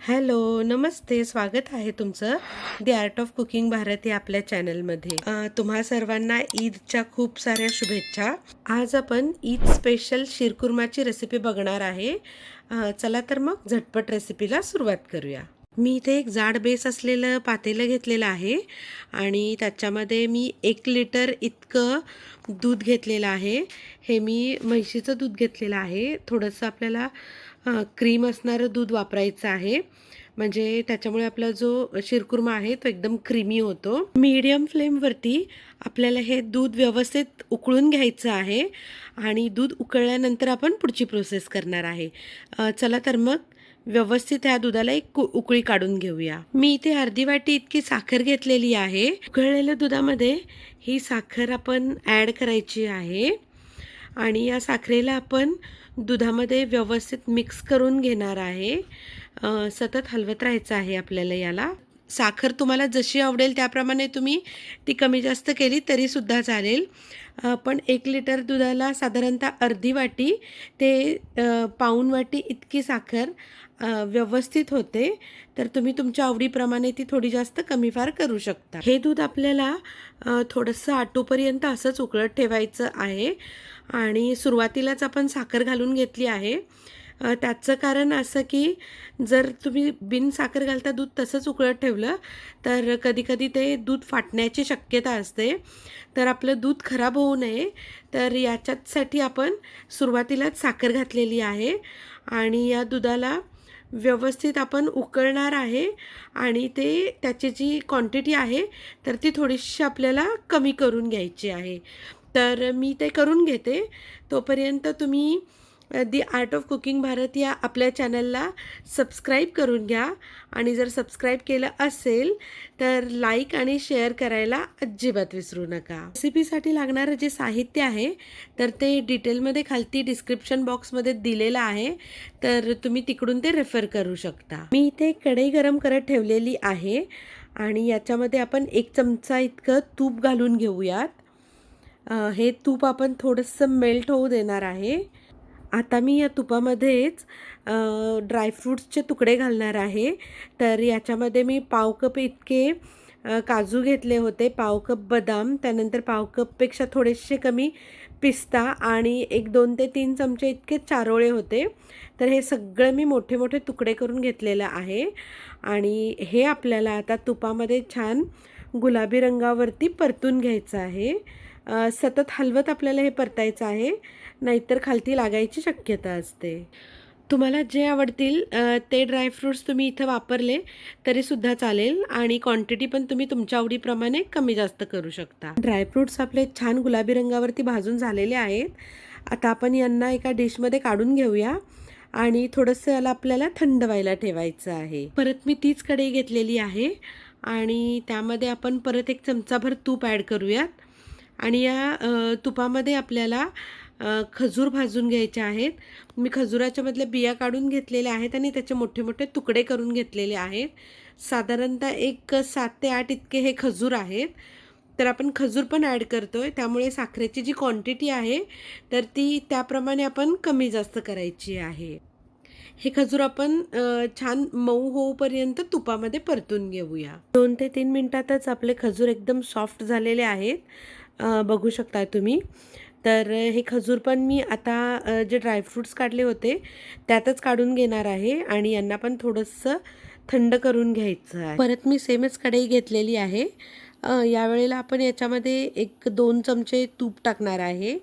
Hello, नमस्ते. स्वागत आहे तुमचं the art of cooking Bharat या आपल्या चॅनलमध्ये. तुम्हा सर्वांना ईदच्या खूप साऱ्या शुभेच्छा. आज आपण ईद स्पेशल शीरकुर्माची रेसिपी बघणार आहे. चला तर मग झटपट रेसिपीला सुरुवात करूया. मी इथे एक जाड बेस असलेलं पातेलं घेतलेलं आहे आणि त्याच्यामध्ये मी 1 लिटर इतकं दूध घेतलेलं आहे. हे मी म्हशीचं दूध घेतलेलं आहे. थोडंसं आपल्याला क्रीम असणारं दूध वापरायचं आहे, म्हणजे त्याच्यामुळे आपला जो शीरकुर्मा आहे तो एकदम क्रीमी होतो. मीडियम फ्लेमवरती आपल्याला हे दूध व्यवस्थित उकळून घ्यायचं आहे आणि दूध उकळल्यानंतर आपण पुढची प्रोसेस करणार आहे. चला तर मग व्यवस्थित ह्या दुधाला एक उकळी काढून घेऊया. मी इथे अर्धी वाटी इतकी साखर घेतलेली आहे. उकळलेल्या दुधामध्ये ही साखर आपण ॲड करायची आहे आणि या साखरेला आपण दुधामध्ये व्यवस्थित मिक्स करून घेणार आहे. सतत हलवत राहायचं आहे आपल्याला याला. साखर तुम्हाला जशी आवडेल त्याप्रमाणे तुम्ही ती कमी जास्त केली तरीसुद्धा चालेल. पण 1 लिटर दुधाला साधारणतः अर्धी वाटी ते पाऊण वाटी इतकी साखर व्यवस्थित होते. तर तुम्ही तुमच्या आवडीप्रमाणे ती थोडी जास्त कमी फार करू शकता. हे दूध आपल्याला थोडंसं आटोपर्यंत असंच उकळत ठेवायचं आहे आणि सुरुवातीलाच आपण साखर घालून घेतली आहे. त्याचं कारण असं की जर तुम्ही बिन साखर घालता दूध तसंच उकळत ठेवलं तर कधीकधी ते दूध फाटण्याची शक्यता असते. तर आपलं दूध खराब होऊ नये तर याच्यासाठी आपण सुरुवातीलाच साखर घातलेली आहे आणि या दुधाला व्यवस्थित आपण उकळणार आहे आणि त्याची जी क्वांटिटी आहे तर ती थोडीशी आपल्याला कमी करून घ्यायची आहे. तर मी ते करून घेते. तोपर्यंत तुम्ही दी आर्ट ऑफ कुकिंग भारत या आपल्या चॅनलला सबस्क्राईब करून घ्या आणि जर सबस्क्राईब केलं असेल तर लाईक आणि शेअर करायला अजिबात विसरू नका. रेसिपीसाठी लागणारं जे साहित्य आहे तर ते डिटेलमध्ये खालती डिस्क्रिप्शन बॉक्समध्ये दिलेलं आहे, तर तुम्ही तिकडून ते रेफर करू शकता. मी इथे कढई गरम करत ठेवलेली आहे आणि याच्यामध्ये आपण 1 चमचा इतकं तूप घालून घेऊयात. हे तूप आपण थोडंसं मेल्ट होऊ देणार आहे. आता मी या तुपामध्येच ड्रायफ्रूट्सचे तुकडे घालणार आहे. तर याच्यामध्ये मी पाव कप इतके काजू घेतले होते, पाव कप बदाम, त्यानंतर पाव कपपेक्षा थोडेसे कमी पिस्ता आणि 2 ते 3 चमचे इतके चारोळे होते. तर हे सगळं मी मोठे मोठे तुकडे करून घेतलेलं आहे आणि हे आपल्याला आता तुपामध्ये छान गुलाबी रंगावरती परतून घ्यायचं आहे. सतत हलवत आपल्याला हे परतायचं आहे, नाहीतर खालती लागायची शक्यता असते. तुम्हाला जे आवडतील ते ड्रायफ्रूट्स तुम्ही इथं वापरले तरीसुद्धा चालेल आणि क्वांटिटी पण तुम्ही तुमच्या आवडीप्रमाणे कमी जास्त करू शकता. ड्रायफ्रूट्स आपले छान गुलाबी रंगावरती भाजून झालेले आहेत. आता आपण यांना एका डिशमध्ये काढून घेऊया आणि थोडंसं याला आपल्याला थंड व्हायला ठेवायचं आहे. परत मी तीच कढई घेतलेली आहे आणि त्यामध्ये आपण परत 1 चमचाभर तूप ॲड करूयात आणि या तुपामध्ये आपल्याला खजूर भाजून घ्यायचे आहेत. मी खजुराच्या मधल्या बिया काढून घेतलेल्या आहेत आणि त्याचे मोठे मोठे तुकडे करून घेतलेले आहेत. साधारणतः 7 ते 8 इतके हे खजूर आहेत. तर आपण खजूर पण ॲड करतोय, त्यामुळे साखरेची जी क्वांटिटी आहे तर ती त्याप्रमाणे आपण कमी जास्त करायची आहे. हे खजूर आपण छान मऊ होऊपर्यंत तुपामध्ये परतून घेऊया. 2 ते 3 मिनिटातच आपले खजूर एकदम सॉफ्ट झालेले आहेत. बघू शकता तुम्ही. तर हे खजूर पण मी आता जे ड्रायफ्रूट्स काढले होते त्यातच काढून घेणार आहे आणि यांना पण थोडंसं थंड करून घ्यायचं आहे. परत मी सेमच कढई घेतलेली आहे. यावेळेला आपण याच्यामध्ये 1-2 चमचे तूप टाकणार आहे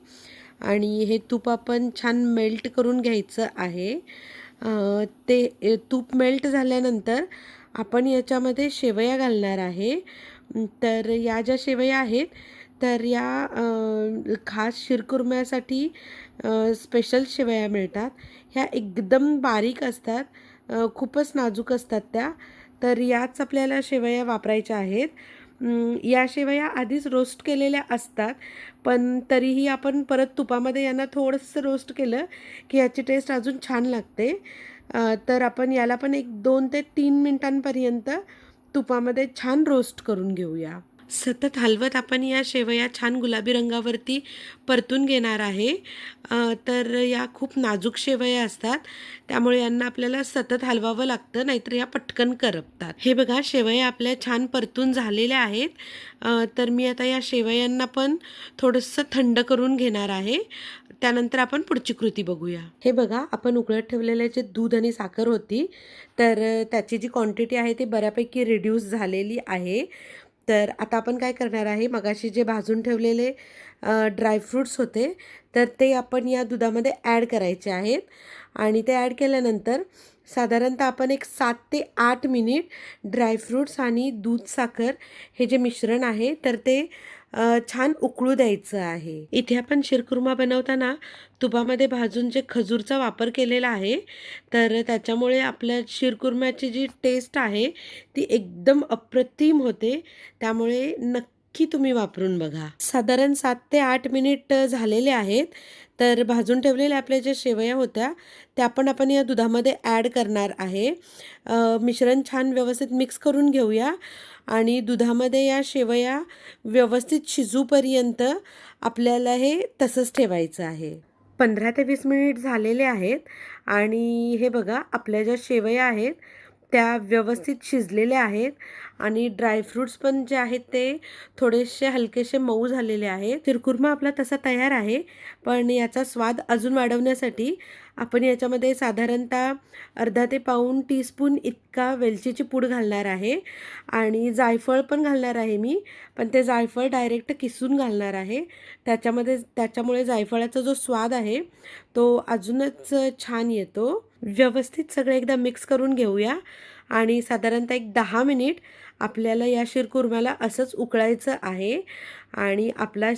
आणि हे तूप आपण छान मेल्ट करून घ्यायचं आहे. ते तूप मेल्ट झाल्यानंतर आपण याच्यामध्ये शेवया घालणार आहे. तर या ज्या शेवया आहेत तर या खास शीरकुर्म्यासाठी स्पेशल शेवया मिळतात. ह्या एकदम बारीक असतात, खूपच नाजूक असतात त्या. तर याच आपल्याला शेवया वापरायच्या आहेत. या शेवया आधीच रोस्ट केलेल्या असतात, पण तरीही आपण परत तुपामध्ये यांना थोडंसं रोस्ट केलं की याची टेस्ट अजून छान लागते. तर आपण याला पण 2 ते 3 मिनिटांपर्यंत तुपामध्ये छान रोस्ट करून घेऊया. सतत हलवत आपण या शेवया छान गुलाबी रंगावरती परतून घेणार आहे. तर या खूप नाजूक शेवया असतात, त्यामुळे यांना आपल्याला सतत हलवावं लागतं, नाहीतर या पटकन करपतात. हे बघा, शेवया आपल्या छान परतून झालेल्या आहेत. तर मी आता या शेवयांना पण थोडंसं थंड करून घेणार आहे. त्यानंतर आपण पुढची कृती बघूया. हे बघा, आपण उकळत ठेवलेले जे दूध आणि साखर होती, तर त्याची जी क्वांटिटी आहे ती बऱ्यापैकी रिड्यूस झालेली आहे. तर आता आपण काय करणार आहे, मगाशी जे भाजून ठेवलेले ड्रायफ्रूट्स होते, तर ते आपण या दुधामध्ये ॲड करायचे आहेत आणि ते ॲड केल्यानंतर साधारणतः आपण एक 7 ते 8 मिनिट ड्रायफ्रूट्स आणि दूध साखर हे जे मिश्रण आहे, तर ते छान उकळू द्यायचं आहे. इथे आपण शिरखुर्मा बनवताना तुपामध्ये भाजून जे खजूरचा वापर केलेला आहे, तर त्याच्यामुळे आपल्या शिरखुर्म्याची जी टेस्ट आहे ती एकदम अप्रतिम होते. त्यामुळे नक्की तुम्ही वापरून बघा. साधारण 7 ते 8 मिनिट झालेले आहेत. तर भाजून ठेवलेल्या आपल्या ज्या शेवया होत्या त्या पण आपण या दुधामध्ये ॲड करणार आहे. मिश्रण छान व्यवस्थित मिक्स करून घेऊया आणि दुधामध्ये या शेवया व्यवस्थित शिजूपर्यंत आपल्याला हे तसंच ठेवायचं आहे. 15 ते 20 मिनिट झालेले आहेत आणि हे बघा, आपल्या ज्या शेवया आहेत त्या व्यवस्थित शिजलेल्या आहेत आणि ड्रायफ्रूट्स पण जे आहेत ते थोडेसे हलकेसे मऊ झालेले आहेत. शिरखुर्मा आपला तसा तयार आहे, पण याचा स्वाद अजून वाढवण्यासाठी आपण याच्यामध्ये साधारणतः अर्धा ते पाऊण टीस्पून इतका वेलचीची पूड घालणार आहे आणि जायफळ पण घालणार आहे मी, पण ते जायफळ डायरेक्ट किसून घालणार आहे. त्याच्यामुळे जायफळाचा जो स्वाद आहे तो अजूनच छान येतो. व्यवस्थित सगळं एकदा मिक्स करून घेऊया आणि साधारणतः एक 10 मिनिट आपल्याला या शिरखुर्म्याला असंच उकळायचं आहे आणि आपला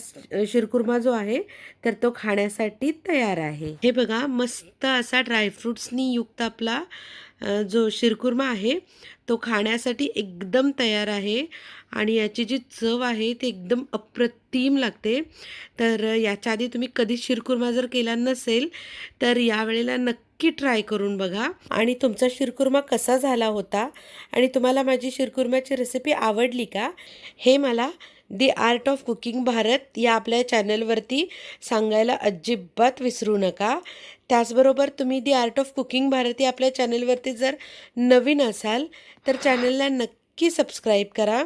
शिरखुर्मा जो आहे तर तो खाण्यासाठी तयार आहे. हे बघा, मस्त असा ड्रायफ्रुट्सनी युक्त आपला जो शिरखुर्मा आहे तो खाण्यासाठी एकदम तयार आहे आणि याची जी चव आहे ती एकदम अप्रतिम लागते. तर याच्या आधी तुम्ही कधी शिरखुर्मा जर केला नसेल तर यावेळेला नक्की ट्राय करून बघा. आणि तुमचा शिरखुर्मा कसा झाला होता आणि तुम्हाला माझी शिरखुर्म्याची रेसिपी आवडली का, हे मला दी आर्ट ऑफ कुकिंग भारत या आपल्या चॅनलवरती सांगायला अजिबात विसरू नका. त्याचबरोबर तुम्ही दी आर्ट ऑफ कुकिंग भारत या आपल्या चॅनलवरती जर नवीन असाल तर चॅनलला नक्की सबस्क्राईब करा.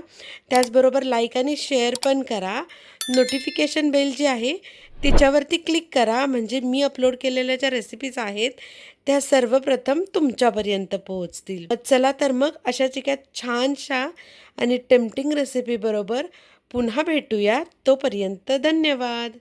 त्याचबरोबर लाईक आणि शेअर पण करा. नोटिफिकेशन बेल जी आहे तिच्यावरती क्लिक करा, म्हणजे मी अपलोड केलेल्या ज्या रेसिपीज आहेत त्या सर्वप्रथम तुमच्यापर्यंत पोहोचतील. चला तर मग अशाच एका छानशा आणि टेम्पटिंग रेसिपीबरोबर पुन्हा भेटूया. तोपर्यंत धन्यवाद.